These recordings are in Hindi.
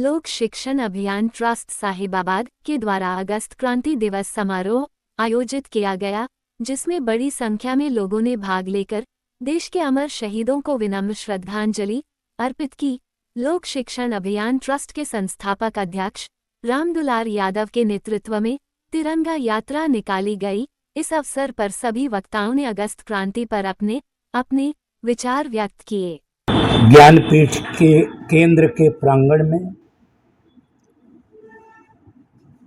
लोक शिक्षण अभियान ट्रस्ट साहिबाबाद के द्वारा अगस्त क्रांति दिवस समारोह आयोजित किया गया, जिसमें बड़ी संख्या में लोगों ने भाग लेकर देश के अमर शहीदों को विनम्र श्रद्धांजलि अर्पित की। लोक शिक्षण अभियान ट्रस्ट के संस्थापक अध्यक्ष रामदुलार यादव के नेतृत्व में तिरंगा यात्रा निकाली गई। इस अवसर पर सभी वक्ताओं ने अगस्त क्रांति पर अपने अपने विचार व्यक्त किए। ज्ञानपीठ के केंद्र के प्रांगण में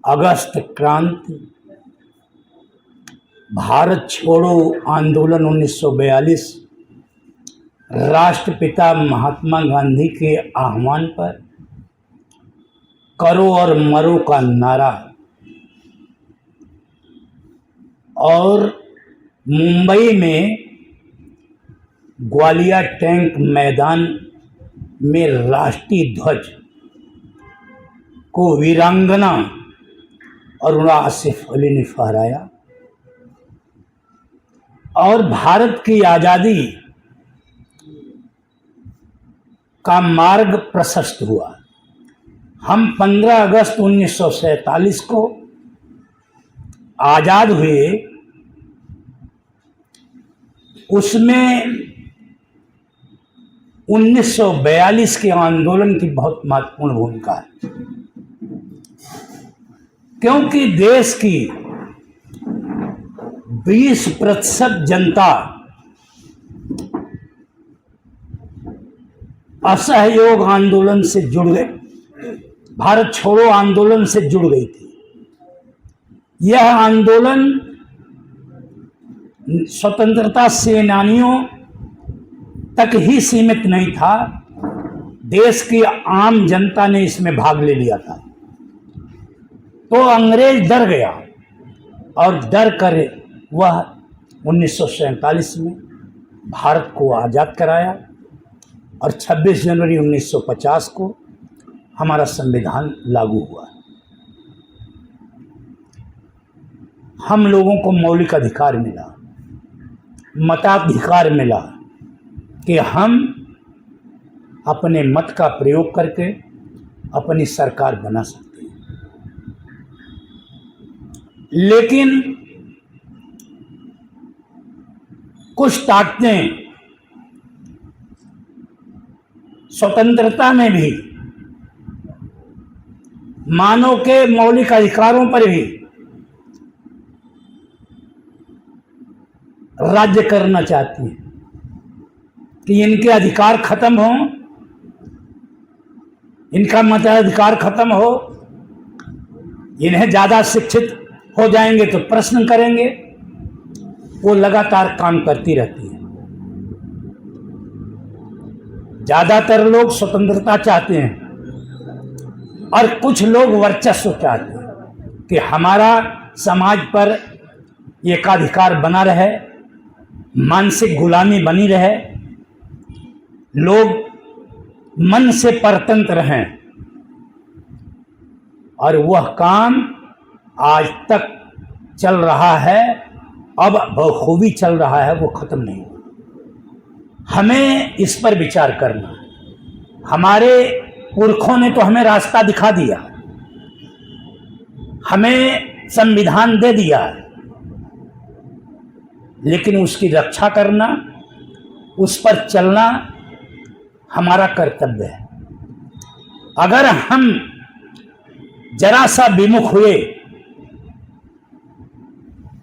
अगस्त क्रांति, भारत छोड़ो आंदोलन 1942 राष्ट्रपिता महात्मा गांधी के आह्वान पर करो और मरो का नारा और मुंबई में ग्वालियर टैंक मैदान में राष्ट्रीय ध्वज को वीरांगना अरुणा आसिफ अली ने फहराया और भारत की आज़ादी का मार्ग प्रशस्त हुआ। हम 15 अगस्त 1947 को आज़ाद हुए। उसमें 1942 के आंदोलन की बहुत महत्वपूर्ण भूमिका है, क्योंकि देश की 20% जनता असहयोग आंदोलन से जुड़ गई, भारत छोड़ो आंदोलन से जुड़ गई थी। यह आंदोलन स्वतंत्रता सेनानियों तक ही सीमित नहीं था, देश की आम जनता ने इसमें भाग ले लिया था। तो अंग्रेज डर गया और डर कर वह 1947 में भारत को आज़ाद कराया और 26 जनवरी 1950 को हमारा संविधान लागू हुआ। हम लोगों को मौलिक अधिकार मिला, मताधिकार मिला कि हम अपने मत का प्रयोग करके अपनी सरकार बना सकते हैं। लेकिन कुछ ताकतें स्वतंत्रता में भी, मानव के मौलिक अधिकारों पर भी राज्य करना चाहती हैं कि इनके अधिकार खत्म हो, इनका मताधिकार खत्म हो, इन्हें ज़्यादा शिक्षित हो जाएंगे तो प्रश्न करेंगे। वो लगातार काम करती रहती है। ज़्यादातर लोग स्वतंत्रता चाहते हैं और कुछ लोग वर्चस्व चाहते हैं कि हमारा समाज पर एकाधिकार बना रहे, मानसिक गुलामी बनी रहे, लोग मन से परतंत्र रहें। और वह काम आज तक चल रहा है, अब बखूबी चल रहा है, वो खत्म नहीं हुआ। हमें इस पर विचार करना है। हमारे पुरखों ने तो हमें रास्ता दिखा दिया, हमें संविधान दे दिया, लेकिन उसकी रक्षा करना, उस पर चलना हमारा कर्तव्य है। अगर हम जरा सा विमुख हुए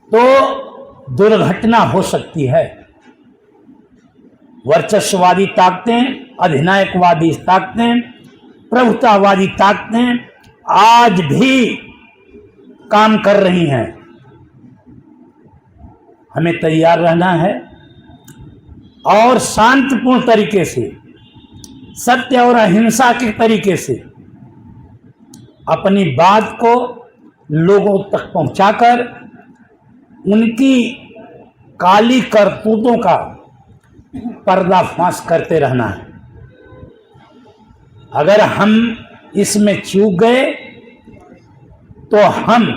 तो दुर्घटना हो सकती है। वर्चस्ववादी ताकतें, अधिनायकवादी ताकतें, प्रभुतावादी ताकतें आज भी काम कर रही हैं। हमें तैयार रहना है और शांतिपूर्ण तरीके से, सत्य और अहिंसा के तरीके से अपनी बात को लोगों तक पहुंचाकर उनकी काली करतूतों का पर्दाफाश करते रहना है। अगर हम इसमें चूक गए तो हम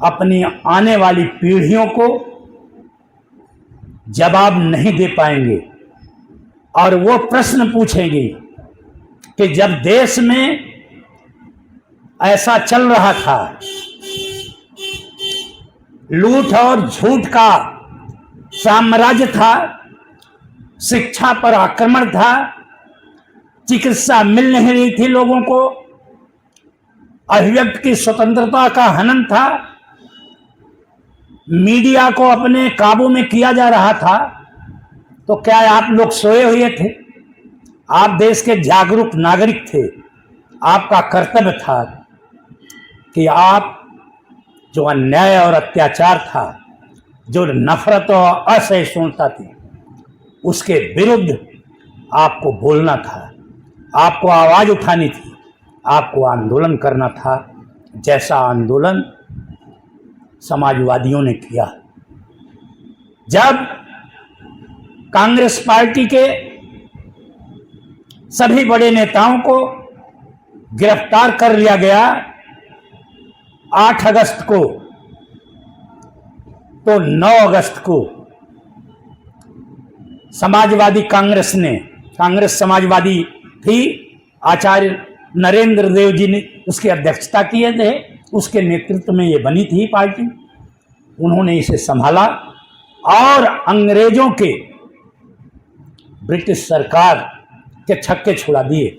अपनी आने वाली पीढ़ियों को जवाब नहीं दे पाएंगे और वो प्रश्न पूछेंगे कि जब देश में ऐसा चल रहा था, लूट और झूठ का साम्राज्य था, शिक्षा पर आक्रमण था, चिकित्सा मिल नहीं रही थी लोगों को, अभिव्यक्ति की स्वतंत्रता का हनन था, मीडिया को अपने काबू में किया जा रहा था। तो क्या आप लोग सोए हुए थे? आप देश के जागरूक नागरिक थे। आपका कर्तव्य था कि आप जो अन्याय और अत्याचार था, जो नफरत और असहिष्णुता थी, उसके विरुद्ध आपको बोलना था, आपको आवाज उठानी थी, आपको आंदोलन करना था, जैसा आंदोलन समाजवादियों ने किया। जब कांग्रेस पार्टी के सभी बड़े नेताओं को गिरफ्तार कर लिया गया 8 अगस्त को, तो 9 अगस्त को समाजवादी कांग्रेस ने, कांग्रेस समाजवादी थी, आचार्य नरेंद्र देव जी ने उसकी अध्यक्षता किए थे, उसके नेतृत्व में ये बनी थी पार्टी। उन्होंने इसे संभाला और अंग्रेजों के, ब्रिटिश सरकार के छक्के छुड़ा दिए।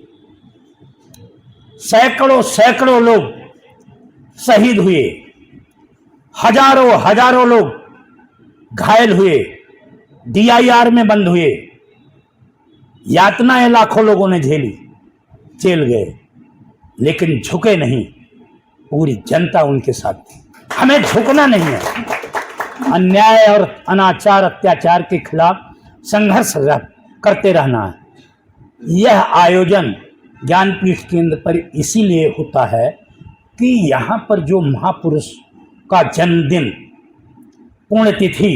सैकड़ों लोग शहीद हुए, हजारों लोग घायल हुए, DIR में बंद हुए, यातनाएं लाखों लोगों ने झेली, जेल गए, लेकिन झुके नहीं। पूरी जनता उनके साथ थी। हमें झुकना नहीं है। अन्याय और अनाचार अत्याचार के खिलाफ संघर्ष करते रहना है। यह आयोजन ज्ञानपीठ केंद्र पर इसीलिए होता है कि यहाँ पर जो महापुरुष का जन्मदिन, पुण्यतिथि,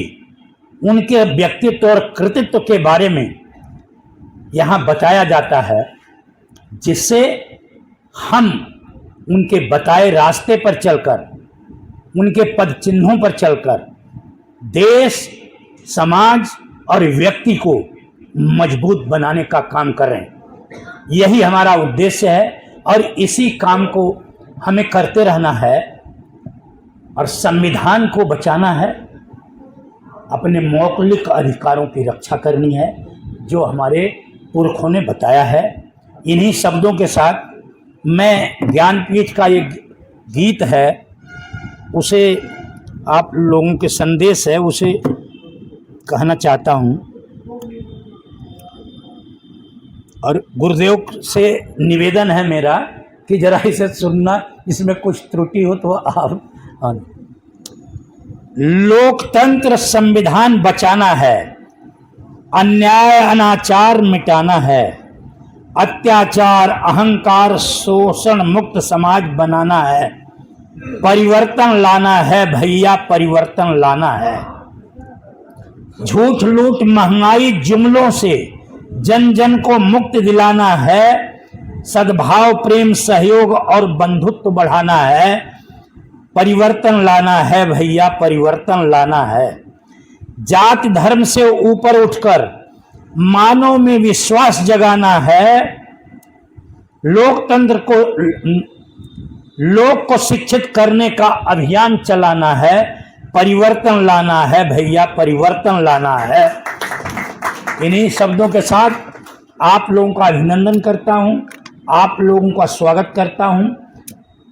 उनके व्यक्तित्व और कृतित्व के बारे में यहाँ बताया जाता है, जिससे हम उनके बताए रास्ते पर चलकर, उनके पद चिन्हों पर चलकर देश, समाज और व्यक्ति को मजबूत बनाने का काम कर रहे हैं। यही हमारा उद्देश्य है और इसी काम को हमें करते रहना है और संविधान को बचाना है, अपने मौलिक अधिकारों की रक्षा करनी है, जो हमारे पुरखों ने बताया है। इन्हीं शब्दों के साथ मैं ज्ञानपीठ का एक गीत है, उसे आप लोगों के संदेश है, उसे कहना चाहता हूँ और गुरुदेव से निवेदन है मेरा कि जरा इसे सुनना, इसमें कुछ त्रुटि हो तो आप। लोकतंत्र संविधान बचाना है, अन्याय अनाचार मिटाना है, अत्याचार अहंकार शोषण मुक्त समाज बनाना है, परिवर्तन लाना है भैया, परिवर्तन लाना है। झूठ लूट महंगाई जुमलों से जन जन को मुक्त दिलाना है, सद्भाव प्रेम सहयोग और बंधुत्व बढ़ाना है, परिवर्तन लाना है भैया, परिवर्तन लाना है। जाति धर्म से ऊपर उठकर मानव में विश्वास जगाना है, लोकतंत्र को, लोक को शिक्षित करने का अभियान चलाना है, परिवर्तन लाना है भैया, परिवर्तन लाना है। इन्हीं शब्दों के साथ आप लोगों का अभिनंदन करता हूं, आप लोगों का स्वागत करता हूं।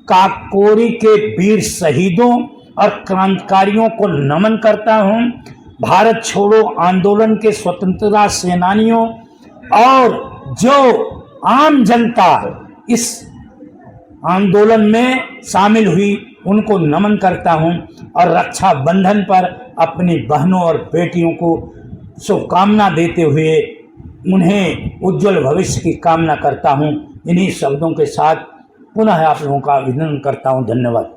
काकोरी के वीर शहीदों और क्रांतिकारियों को नमन करता हूं। भारत छोड़ो आंदोलन के स्वतंत्रता सेनानियों और जो आम जनता इस आंदोलन में शामिल हुई, उनको नमन करता हूं और रक्षाबंधन पर अपनी बहनों और बेटियों को शुभकामना देते हुए उन्हें उज्जवल भविष्य की कामना करता हूं। इन्हीं शब्दों के साथ पुनः आप लोगों का अभिनंदन करता हूं। धन्यवाद।